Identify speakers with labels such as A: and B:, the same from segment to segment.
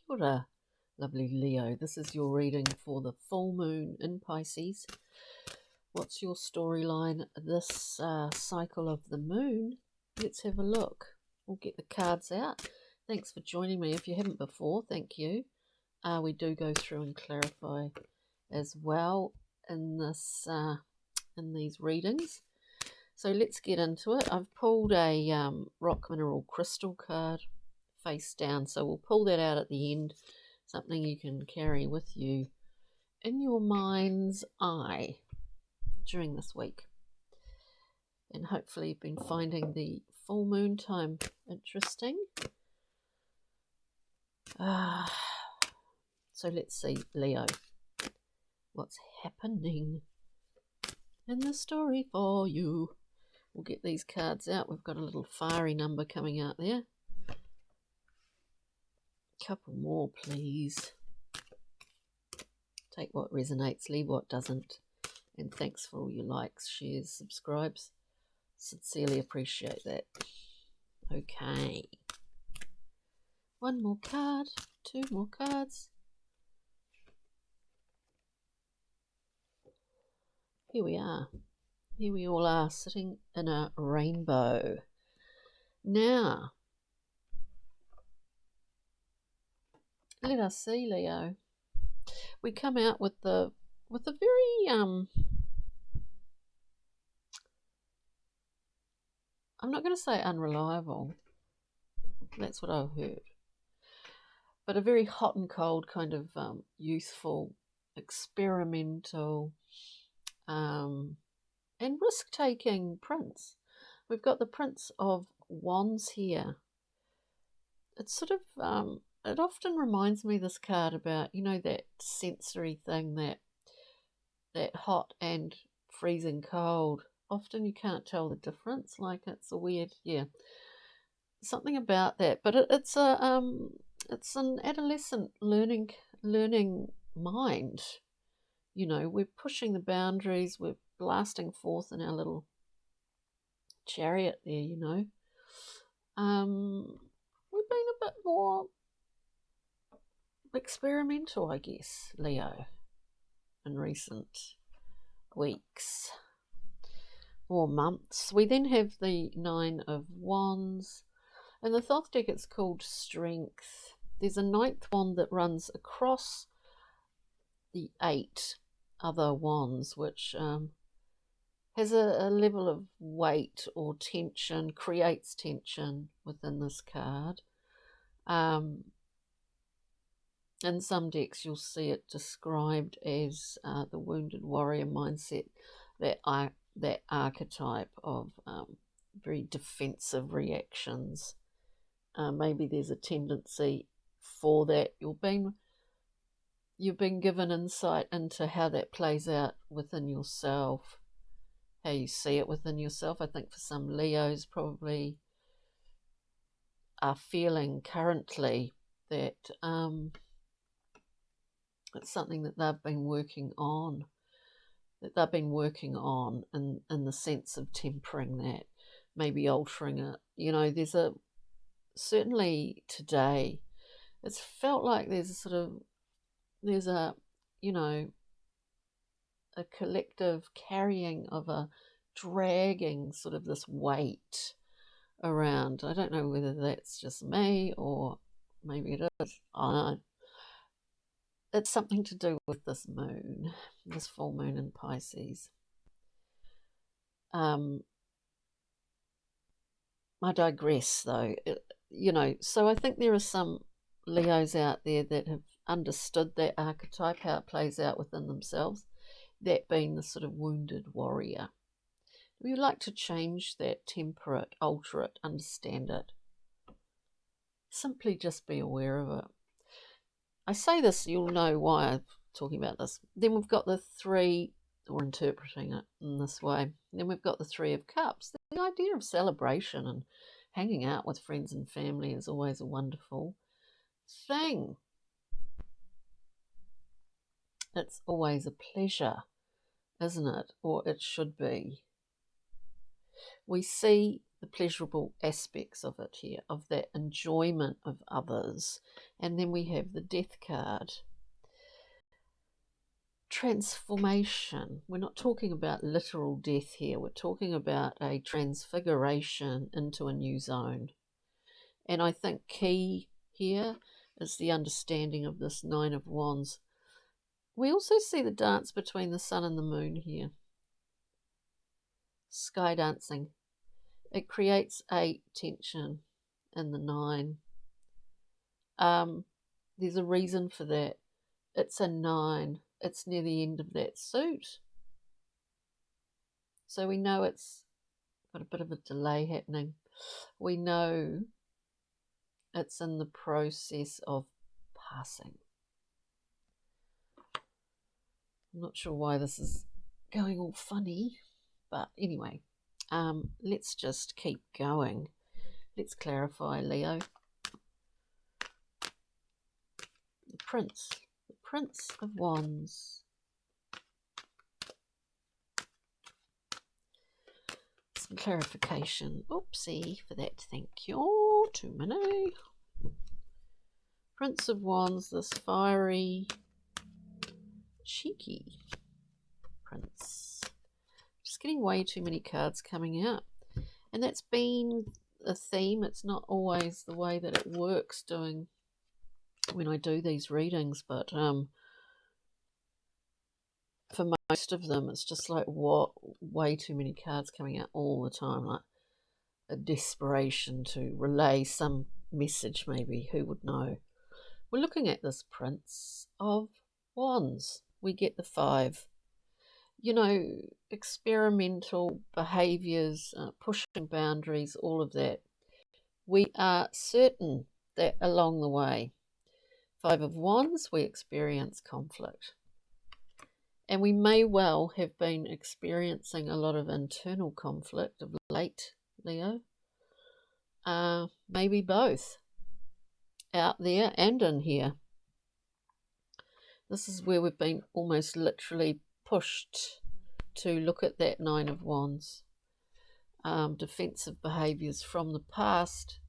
A: Kia ora, lovely Leo. This is your reading for the full moon in Pisces. What's your storyline this cycle of the moon? Let's have a look. We'll get the cards out. Thanks for joining me. If you haven't before, thank you. We do go through and clarify as well in this in these readings. So let's get into it. I've pulled a rock mineral crystal card face down, so we'll pull that out at the end, something you can carry with you in your mind's eye during this week. And hopefully you've been finding the full moon time interesting. So let's see, Leo, what's happening in the story for you. We'll get these cards out. We've got a little fiery number coming out there. Couple more, please. Take what resonates, leave what doesn't. And thanks for all your likes, shares, subscribes. Sincerely appreciate that. Okay. One more card, two more cards. Here we are. Here we all are, sitting in a rainbow. Now, let us see, Leo. We come out with a very I'm not going to say unreliable. That's what I've heard. But a very hot and cold kind of youthful, experimental, and risk-taking prince. We've got the Prince of Wands here. It's sort of it often reminds me, this card, about, you know, that sensory thing, that hot and freezing cold. Often you can't tell the difference. Like, it's a weird, something about that. But it's an adolescent learning mind. You know, we're pushing the boundaries. We're blasting forth in our little chariot there. You know, we've been a bit more experimental, I guess, Leo, in recent weeks or months. We then have the Nine of Wands, and the Thoth deck, it's called Strength. There's a ninth wand that runs across the 8 other wands, which has a level of weight or tension, creates tension within this card. In some decks, you'll see it described as the wounded warrior mindset, that archetype of very defensive reactions. Maybe there's a tendency for that. You've been given insight into how that plays out within yourself, how you see it within yourself. I think for some Leos probably are feeling currently that it's something that they've been working on, in the sense of tempering that, maybe altering it. You know, certainly today, it's felt like there's a collective carrying of a dragging sort of this weight around. I don't know whether that's just me or maybe it is. I don't know. It's something to do with this moon, this full moon in Pisces. I digress, though. So I think there are some Leos out there that have understood that archetype, how it plays out within themselves, that being the sort of wounded warrior. We would like to change that, temper it, alter it, understand it. Simply just be aware of it. I say this, you'll know why I'm talking about this. Then we've got the 3, or interpreting it in this way. Then we've got the 3 of Cups. The idea of celebration and hanging out with friends and family is always a wonderful thing. It's always a pleasure, isn't it? Or it should be. We see the pleasurable aspects of it here, of that enjoyment of others. And then we have the Death card. Transformation. We're not talking about literal death here. We're talking about a transfiguration into a new zone. And I think key here is the understanding of this Nine of Wands. We also see the dance between the sun and the moon here. Sky dancing. It creates a tension in the nine. There's a reason for that. It's a 9. It's near the end of that suit. So we know it's got a bit of a delay happening. We know it's in the process of passing. I'm not sure why this is going all funny, but anyway, let's just keep going. Let's clarify, Leo. The Prince of Wands. Some clarification. Oopsie for that, thank you. Too many. Prince of Wands, this fiery, cheeky prince. Just getting way too many cards coming out. And that's been a theme. It's not always the way that it works doing when I do these readings, but for most of them it's just like way too many cards coming out all the time, like a desperation to relay some message, maybe, who would know. We're looking at this Prince of Wands. We get the 5. You know, experimental behaviours, pushing boundaries, all of that. We are certain that along the way, 5 of Wands, we experience conflict. And we may well have been experiencing a lot of internal conflict of late, Leo. Maybe both, out there and in here. This is where we've been almost literally pushed to look at that 9 of Wands. Defensive behaviours from the past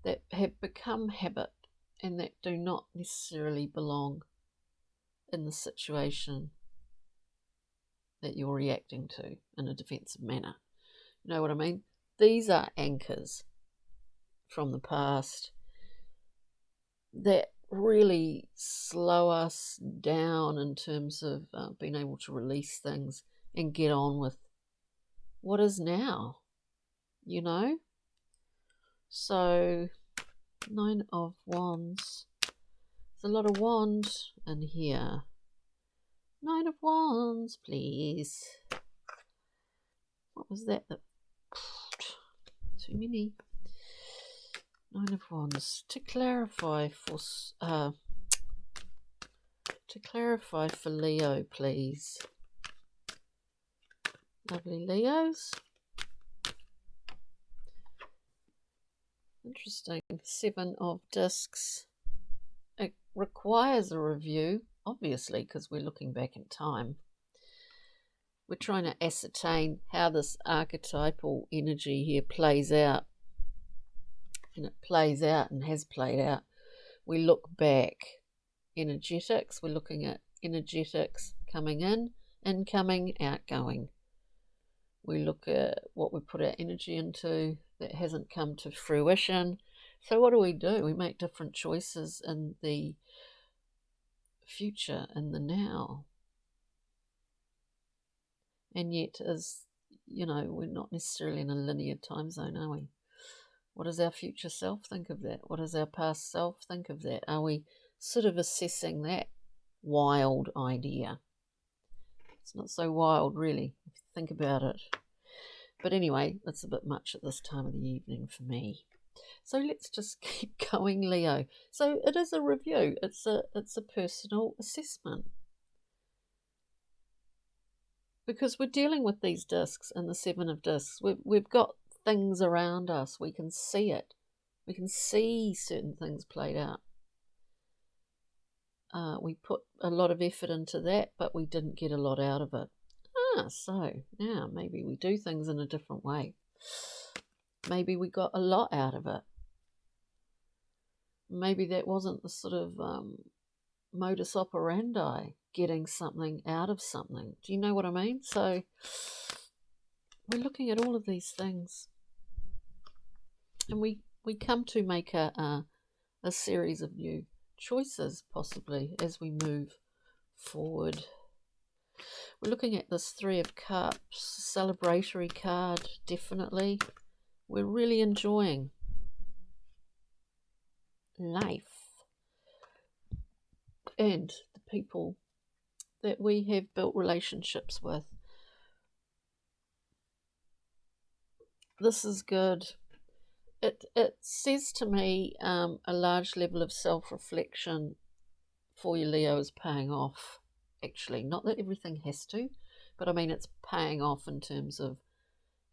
A: that have become habit and that do not necessarily belong in the situation that you're reacting to in a defensive manner. You know what I mean? These are anchors from the past that really slow us down in terms of being able to release things and get on with what is now, you know? So, 9 of Wands. There's a lot of wands in here. 9 of Wands, please. What was that? Too many. 9 of Wands. To clarify for Leo, please. Lovely Leos. Interesting. 7 of Discs. It requires a review, obviously, because we're looking back in time. We're trying to ascertain how this archetypal energy here plays out. And it plays out and has played out. We look back. Energetics. We're looking at energetics coming in, incoming, outgoing. We look at what we put our energy into that hasn't come to fruition. So what do? We make different choices in the future, in the now. And yet, as you know, we're not necessarily in a linear time zone, are we? What does our future self think of that? What does our past self think of that? Are we sort of assessing that wild idea? It's not so wild, really, if you think about it. But anyway, it's a bit much at this time of the evening for me. So let's just keep going, Leo. So it is a review. It's a personal assessment. Because we're dealing with these discs and the 7 of Discs. We've got things around us. We can see it. We can see certain things played out. We put a lot of effort into that, but we didn't get a lot out of it. So now maybe we do things in a different way. Maybe we got a lot out of it. Maybe that wasn't the sort of modus operandi, getting something out of something. Do you know what I mean? So we're looking at all of these things, and we come to make a series of new choices, possibly, as we move forward. We're looking at this Three of Cups, celebratory card, definitely. We're really enjoying life and the people that we have built relationships with. This is good. It says to me a large level of self-reflection for you, Leo, is paying off. Actually, not that everything has to, but I mean it's paying off in terms of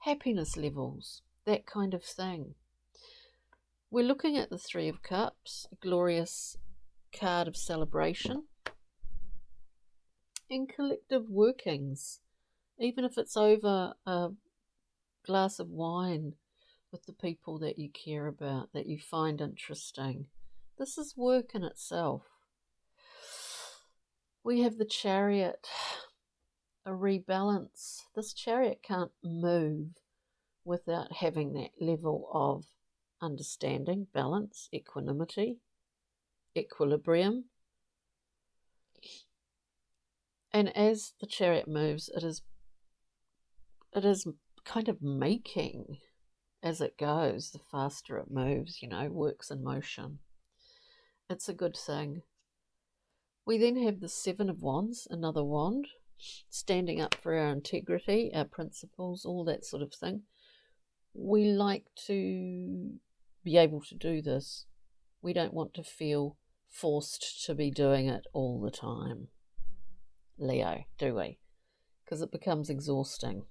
A: happiness levels, that kind of thing. We're looking at the Three of Cups, a glorious card of celebration and collective workings, even if it's over a glass of wine with the people that you care about, that you find interesting. This is work in itself. We have the Chariot, a rebalance. This Chariot can't move without having that level of understanding, balance, equanimity, equilibrium. And as the Chariot moves, it is kind of making as it goes. The faster it moves, works in motion. It's a good thing. We then have the Seven of Wands, another wand, standing up for our integrity, our principles, all that sort of thing. We like to be able to do this. We don't want to feel forced to be doing it all the time, Leo, do we? Because it becomes exhausting.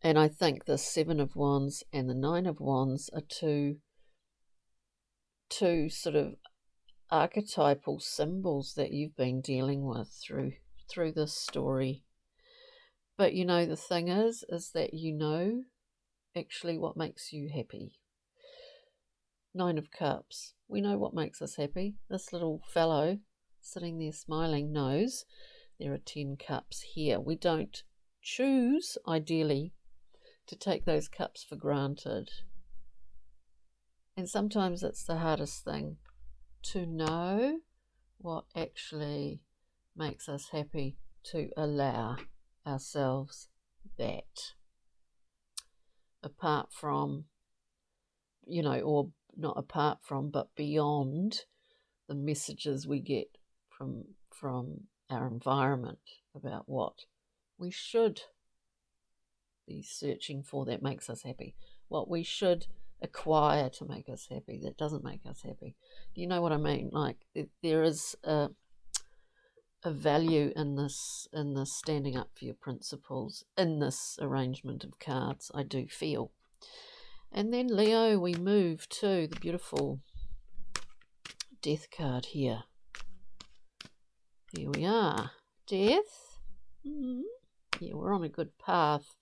A: And I think the Seven of Wands and the Nine of Wands are two sort of archetypal symbols that you've been dealing with through this story. But the thing is that actually what makes you happy. Nine of Cups. We know what makes us happy. This little fellow sitting there smiling knows there are 10 cups here. We don't choose, ideally, to take those cups for granted. And sometimes it's the hardest thing to know what actually makes us happy, to allow ourselves that. Apart from, or not apart from, but beyond the messages we get from our environment about what we should be searching for that makes us happy, what we should acquire to make us happy that doesn't make us happy. Do you know what I mean? Like there is a value in this standing up for your principles in this arrangement of cards, I do feel. And then, Leo, we move to the beautiful Death card here. Here we are. Death. Yeah, we're on a good path.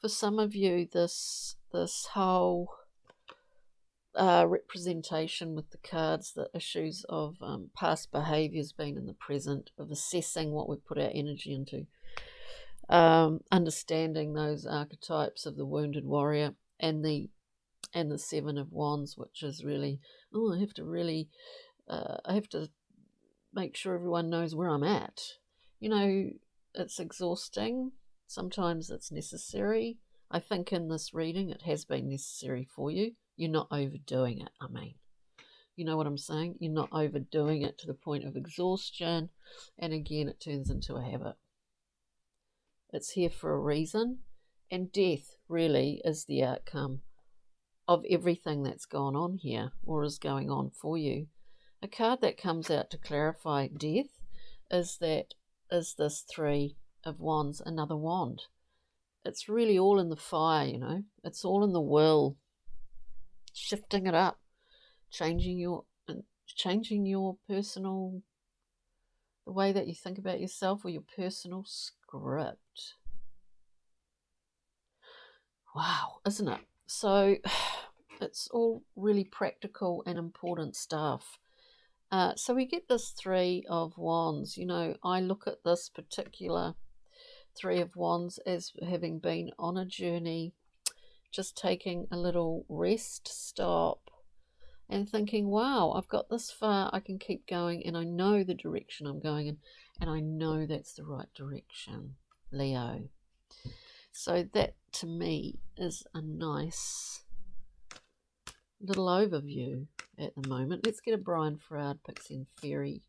A: For some of you, this whole representation with the cards, the issues of past behaviours being in the present, of assessing what we put our energy into, understanding those archetypes of the wounded warrior and the Seven of Wands, which is really, I have to make sure everyone knows where I'm at. It's exhausting. Sometimes it's necessary. I think in this reading it has been necessary for you. You're not overdoing it, I mean. You know what I'm saying? You're not overdoing it to the point of exhaustion, and again it turns into a habit. It's here for a reason, and death really is the outcome of everything that's gone on here or is going on for you. A card that comes out to clarify death is this Three of Wands, another wand. It's really all in the fire, It's all in the will. Shifting it up, changing your changing your personal, the way that you think about yourself, or your personal script. Wow, isn't it? So it's all really practical and important stuff. So we get this Three of Wands. You know, I look at this particular Three of Wands as having been on a journey, just taking a little rest stop and thinking, wow, I've got this far, I can keep going, and I know the direction I'm going in, and I know that's the right direction, Leo. So that, to me, is a nice little overview at the moment. Let's get a Brian Farrard Pixie and Fairy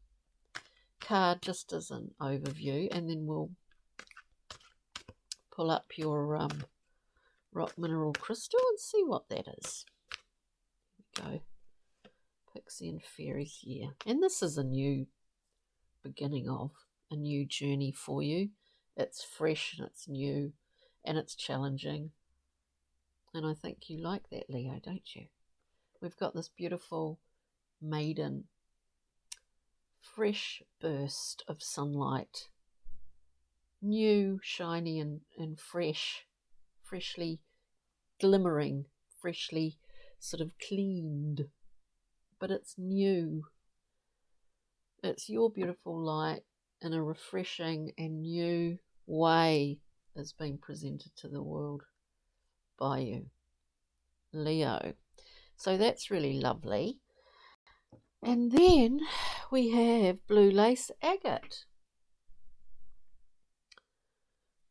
A: card just as an overview, and then we'll pull up your rock mineral crystal and see what that is. Here we go. Pixie and Fairies here. And this is a new beginning of a new journey for you. It's fresh and it's new and it's challenging. And I think you like that, Leo, don't you? We've got this beautiful maiden, fresh burst of sunlight. New, shiny and fresh, freshly glimmering, freshly sort of cleaned. But it's new. It's your beautiful light in a refreshing and new way is being presented to the world by you, Leo. So that's really lovely. And then we have blue lace agate.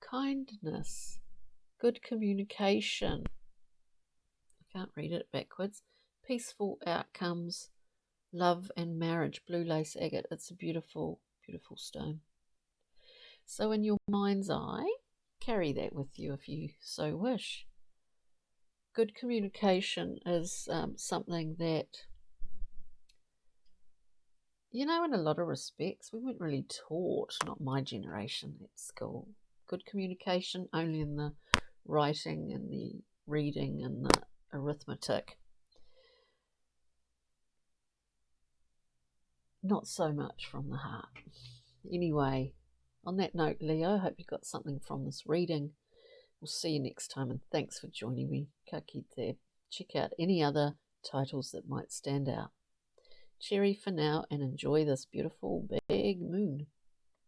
A: Kindness, good communication. I can't read it backwards. Peaceful outcomes, love and marriage. Blue lace agate. It's a beautiful, beautiful stone. So in your mind's eye, carry that with you if you so wish. Good communication is something that, you know, in a lot of respects, we weren't really taught, not my generation, at school. Good communication only in the writing and the reading and the arithmetic. Not so much from the heart. Anyway, on that note, Leo, I hope you got something from this reading. We'll see you next time, and thanks for joining me. Ka kite. Check out any other titles that might stand out. Cheery for now, and enjoy this beautiful big moon.